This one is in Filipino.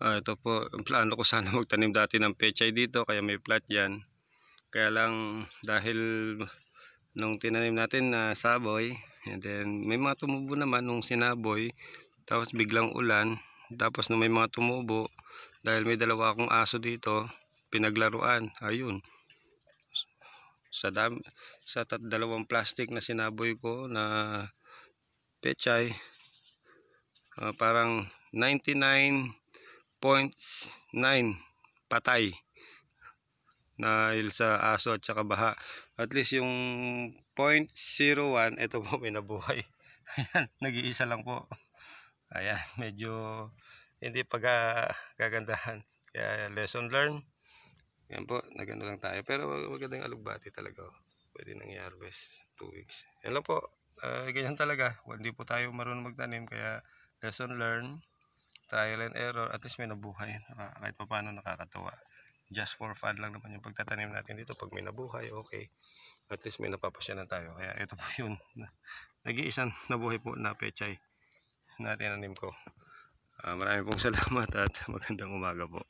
Ito po, ang plano ko sana magtanim dati ng pechay dito, kaya may plat yan. Kaya lang dahil nung tinanim natin na saboy, and then may mga tumubo naman nung sinaboy, tapos biglang ulan, tapos nung may mga tumubo, dahil may dalawa akong aso dito, pinaglaruan, ayun. Sa dalawang plastic na sinaboy ko na pechay, parang 99.9 patay dahil sa aso at saka baha. At least yung 0.01 ito po may nabuhay. Ayan, nag-iisa lang po. Ayan, medyo hindi gagandahan. Kaya lesson learned. Yan po, naganda lang tayo. Pero magandang alugbati talaga. Pwede nang i-harvest 2 weeks. Yan lang po. Ganyan talaga. Hindi po tayo marunong magtanim. Kaya lesson learned. Trial and error. At least may nabuhay. Kahit pa paano nakakatawa. Just for fun lang naman yung pagtatanim natin dito. Pag may nabuhay, okay. At least may napapasyanan tayo. Kaya ito po yun. Nag-iisang nabuhay po na pechay na tinanim ko. Maraming pong salamat at magandang umaga po.